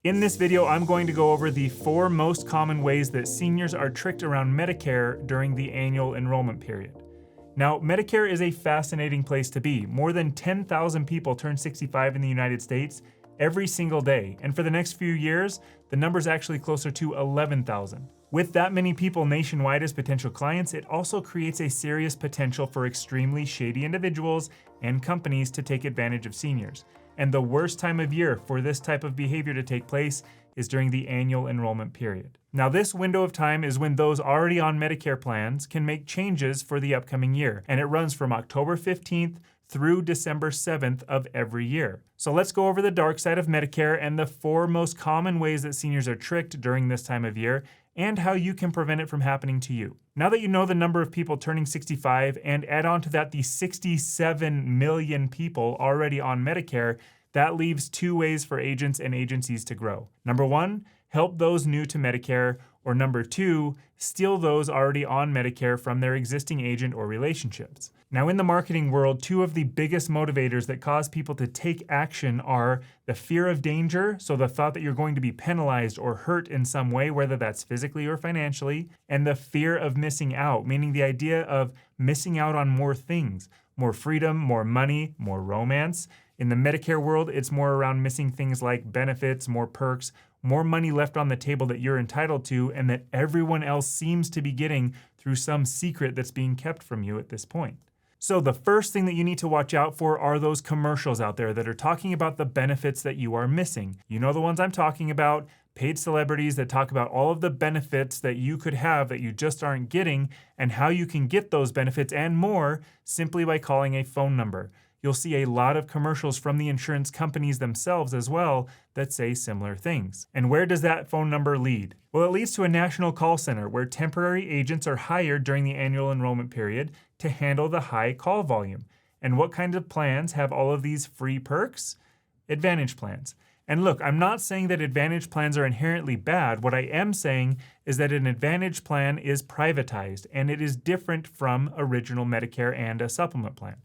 In this video, I'm going to go over the 4 most common ways that seniors are tricked around Medicare during the annual enrollment period. Now, Medicare is a fascinating place to be. More than 10,000 people turn 65 in the United States every single day, and for the next few years, the number's actually closer to 11,000. With that many people nationwide as potential clients, it also creates a serious potential for extremely shady individuals and companies to take advantage of seniors. And the worst time of year for this type of behavior to take place is during the annual enrollment period. Now, this window of time is when those already on Medicare plans can make changes for the upcoming year, and it runs from October 15th through December 7th of every year. So let's go over the dark side of Medicare and the 4 most common ways that seniors are tricked during this time of year, and how you can prevent it from happening to you. Now that you know the number of people turning 65 and add on to that the 67 million people already on Medicare, that leaves 2 ways for agents and agencies to grow. Number 1, help those new to Medicare, or number 2, steal those already on Medicare from their existing agent or relationships. Now, in the marketing world, 2 of the biggest motivators that cause people to take action are the fear of danger, so the thought that you're going to be penalized or hurt in some way, whether that's physically or financially, and the fear of missing out, meaning the idea of missing out on more things, more freedom, more money, more romance. In the Medicare world, it's more around missing things like benefits, more perks, more money left on the table that you're entitled to and that everyone else seems to be getting through some secret that's being kept from you at this point. So the first thing that you need to watch out for are those commercials out there that are talking about the benefits that you are missing. You know the ones I'm talking about, paid celebrities that talk about all of the benefits that you could have that you just aren't getting and how you can get those benefits and more simply by calling a phone number. You'll see a lot of commercials from the insurance companies themselves as well that say similar things. And where does that phone number lead? Well, it leads to a national call center where temporary agents are hired during the annual enrollment period to handle the high call volume. And what kind of plans have all of these free perks? Advantage plans. And look, I'm not saying that Advantage plans are inherently bad. What I am saying is that an Advantage plan is privatized and it is different from original Medicare and a supplement plan.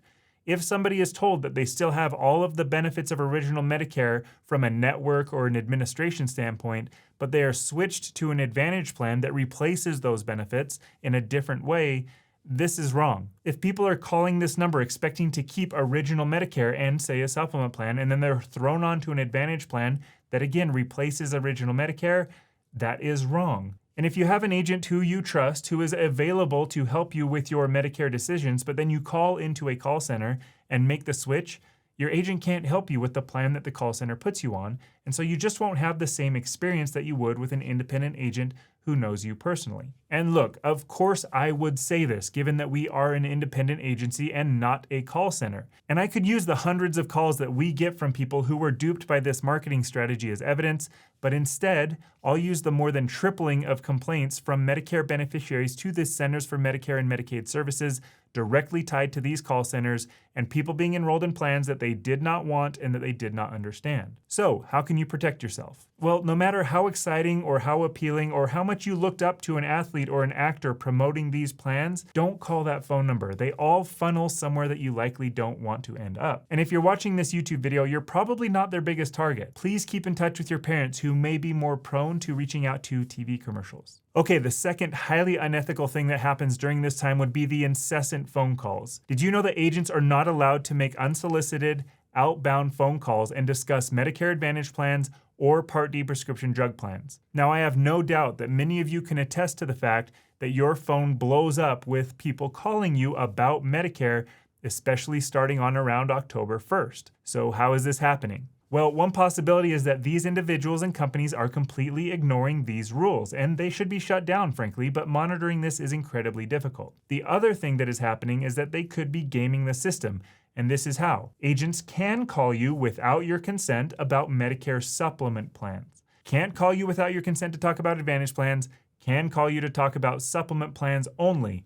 If somebody is told that they still have all of the benefits of original Medicare from a network or an administration standpoint, but they are switched to an Advantage plan that replaces those benefits in a different way, this is wrong. If people are calling this number expecting to keep original Medicare and, say, a supplement plan, and then they're thrown onto an Advantage plan that, again, replaces original Medicare, that is wrong. And if you have an agent who you trust, who is available to help you with your Medicare decisions, but then you call into a call center and make the switch, your agent can't help you with the plan that the call center puts you on, and so you just won't have the same experience that you would with an independent agent who knows you personally. And look, of course I would say this, given that we are an independent agency and not a call center. And I could use the hundreds of calls that we get from people who were duped by this marketing strategy as evidence, but instead, I'll use the more than tripling of complaints from Medicare beneficiaries to the Centers for Medicare and Medicaid Services directly tied to these call centers and people being enrolled in plans that they did not want and that they did not understand. So, how can you protect yourself? Well, no matter how exciting or how appealing or how much you looked up to an athlete or an actor promoting these plans, don't call that phone number. They all funnel somewhere that you likely don't want to end up. And if you're watching this YouTube video, you're probably not their biggest target. Please keep in touch with your parents who may be more prone to reaching out to TV commercials. Okay, the second highly unethical thing that happens during this time would be the incessant phone calls. Did you know that agents are not allowed to make unsolicited, outbound phone calls and discuss Medicare Advantage plans or Part D prescription drug plans? Now, I have no doubt that many of you can attest to the fact that your phone blows up with people calling you about Medicare, especially starting on around October 1st. So how is this happening? Well, one possibility is that these individuals and companies are completely ignoring these rules, and they should be shut down, frankly, but monitoring this is incredibly difficult. The other thing that is happening is that they could be gaming the system, and this is how. Agents can call you without your consent about Medicare supplement plans. Can't call you without your consent to talk about Advantage plans, can call you to talk about supplement plans only,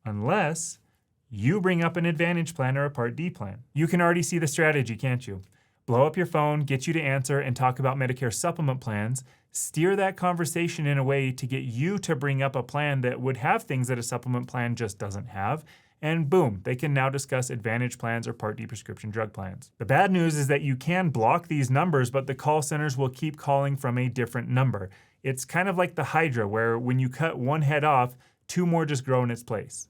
unless you bring up an Advantage plan or a Part D plan. You can already see the strategy, can't you? Blow up your phone, get you to answer and talk about Medicare supplement plans, steer that conversation in a way to get you to bring up a plan that would have things that a supplement plan just doesn't have, and boom, they can now discuss Advantage plans or Part D prescription drug plans. The bad news is that you can block these numbers, but the call centers will keep calling from a different number. It's kind of like the Hydra, where when you cut one head off, two more just grow in its place.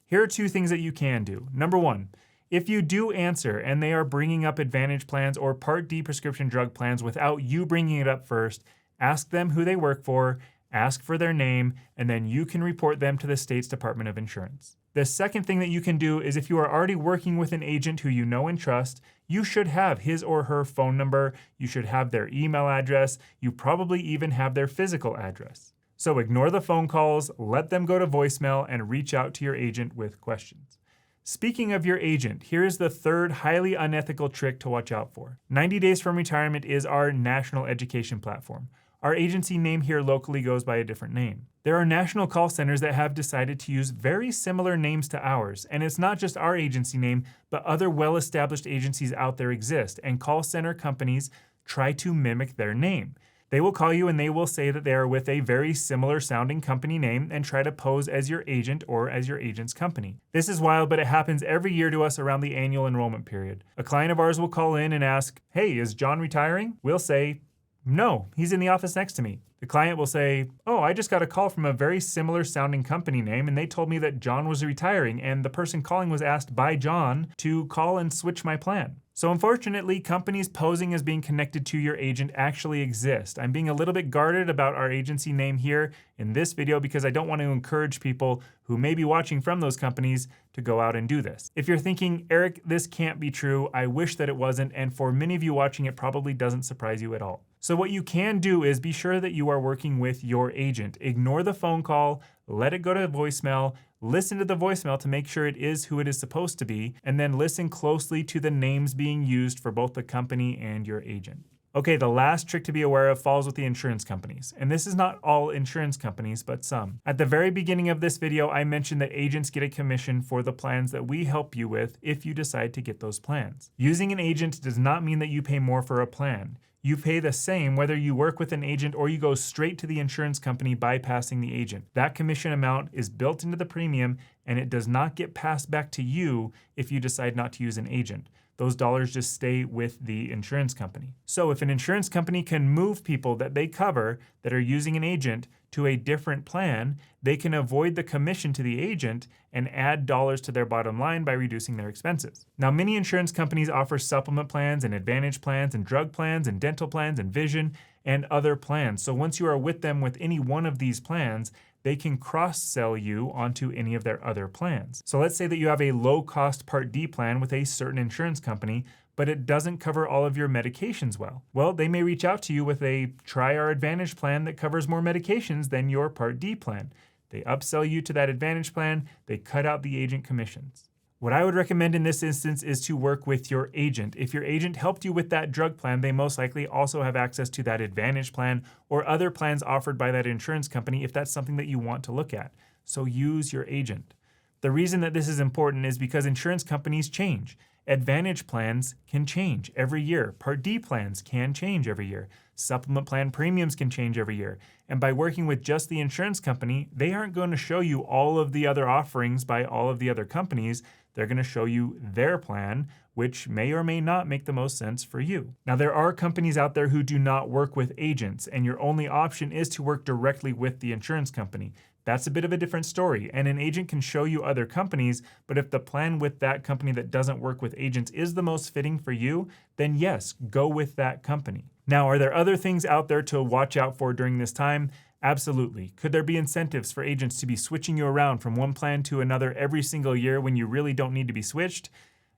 Here are two things that you can do. Number one, if you do answer and they are bringing up Advantage plans or Part D prescription drug plans without you bringing it up first, ask them who they work for, ask for their name, and then you can report them to the state's Department of Insurance. The second thing that you can do is if you are already working with an agent who you know and trust, you should have his or her phone number, you should have their email address, you probably even have their physical address. So ignore the phone calls, let them go to voicemail, and reach out to your agent with questions. Speaking of your agent, here is the third highly unethical trick to watch out for. 90 Days from Retirement is our national education platform. Our agency name here locally goes by a different name. There are national call centers that have decided to use very similar names to ours, and it's not just our agency name, but other well-established agencies out there exist, and call center companies try to mimic their name. They will call you and they will say that they are with a very similar sounding company name and try to pose as your agent or as your agent's company. This is wild, but it happens every year to us around the annual enrollment period. A client of ours will call in and ask, "Hey, is John retiring?" We'll say, "No, he's in the office next to me." The client will say, "Oh, I just got a call from a very similar sounding company name and they told me that John was retiring and the person calling was asked by John to call and switch my plan." So unfortunately, companies posing as being connected to your agent actually exist. I'm being a little bit guarded about our agency name here in this video because I don't want to encourage people who may be watching from those companies to go out and do this. If you're thinking, "Eric, this can't be true, I wish that it wasn't," and for many of you watching, it probably doesn't surprise you at all. So what you can do is be sure that you are working with your agent. Ignore the phone call, let it go to voicemail, listen to the voicemail to make sure it is who it is supposed to be, and then listen closely to the names being used for both the company and your agent. Okay, the last trick to be aware of falls with the insurance companies. And this is not all insurance companies, but some. At the very beginning of this video, I mentioned that agents get a commission for the plans that we help you with if you decide to get those plans. Using an agent does not mean that you pay more for a plan. You pay the same whether you work with an agent or you go straight to the insurance company bypassing the agent. That commission amount is built into the premium and it does not get passed back to you if you decide not to use an agent. Those dollars just stay with the insurance company. So if an insurance company can move people that they cover that are using an agent to a different plan, they can avoid the commission to the agent and add dollars to their bottom line by reducing their expenses. Now, many insurance companies offer supplement plans and Advantage plans and drug plans and dental plans and vision and other plans. So once you are with them with any one of these plans, they can cross-sell you onto any of their other plans. So let's say that you have a low-cost Part D plan with a certain insurance company, but it doesn't cover all of your medications well. Well, they may reach out to you with a try our Advantage plan that covers more medications than your Part D plan. They upsell you to that Advantage plan, they cut out the agent commissions. What I would recommend in this instance is to work with your agent. If your agent helped you with that drug plan, they most likely also have access to that Advantage plan or other plans offered by that insurance company if that's something that you want to look at. So use your agent. The reason that this is important is because insurance companies change. Advantage plans can change every year. Part D plans can change every year. Supplement plan premiums can change every year. And by working with just the insurance company, they aren't going to show you all of the other offerings by all of the other companies. They're going to show you their plan, which may or may not make the most sense for you. Now, there are companies out there who do not work with agents, and your only option is to work directly with the insurance company. That's a bit of a different story, and an agent can show you other companies, but if the plan with that company that doesn't work with agents is the most fitting for you, then yes, go with that company. Now, are there other things out there to watch out for during this time? Absolutely. Could there be incentives for agents to be switching you around from one plan to another every single year when you really don't need to be switched?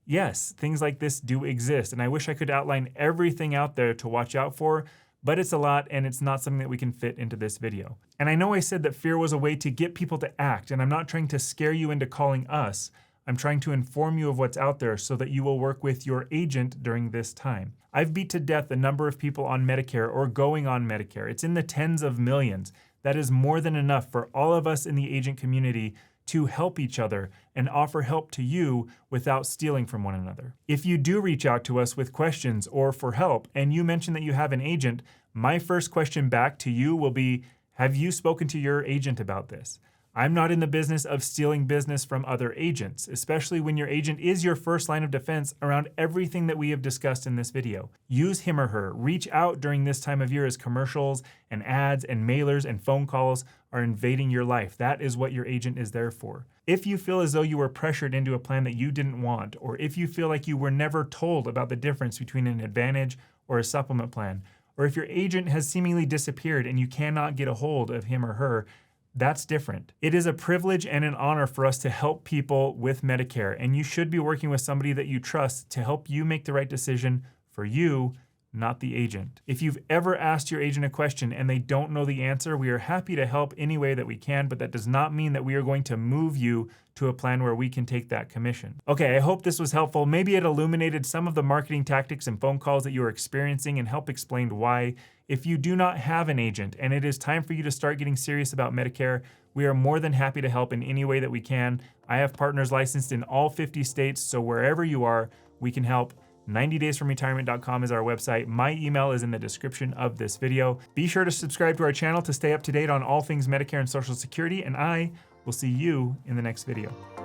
Yes, things like this do exist, and I wish I could outline everything out there to watch out for, but it's a lot and it's not something that we can fit into this video. And I know I said that fear was a way to get people to act, and I'm not trying to scare you into calling us. I'm trying to inform you of what's out there so that you will work with your agent during this time. I've beat to death the number of people on Medicare or going on Medicare. It's in the tens of millions. That is more than enough for all of us in the agent community to help each other and offer help to you without stealing from one another. If you do reach out to us with questions or for help, and you mention that you have an agent, my first question back to you will be, have you spoken to your agent about this? I'm not in the business of stealing business from other agents, especially when your agent is your first line of defense around everything that we have discussed in this video. Use him or her. Reach out during this time of year as commercials and ads and mailers and phone calls are invading your life. That is what your agent is there for. If you feel as though you were pressured into a plan that you didn't want, or if you feel like you were never told about the difference between an Advantage or a supplement plan, or if your agent has seemingly disappeared and you cannot get a hold of him or her, that's different. It is a privilege and an honor for us to help people with Medicare, and you should be working with somebody that you trust to help you make the right decision for you, not the agent. If you've ever asked your agent a question and they don't know the answer, we are happy to help any way that we can, but that does not mean that we are going to move you to a plan where we can take that commission. Okay, I hope this was helpful. Maybe it illuminated some of the marketing tactics and phone calls that you are experiencing and help explain why. If you do not have an agent and it is time for you to start getting serious about Medicare, we are more than happy to help in any way that we can. I have partners licensed in all 50 states, so wherever you are, we can help. 90daysfromretirement.com is our website. My email is in the description of this video. Be sure to subscribe to our channel to stay up to date on all things Medicare and Social Security, and I will see you in the next video.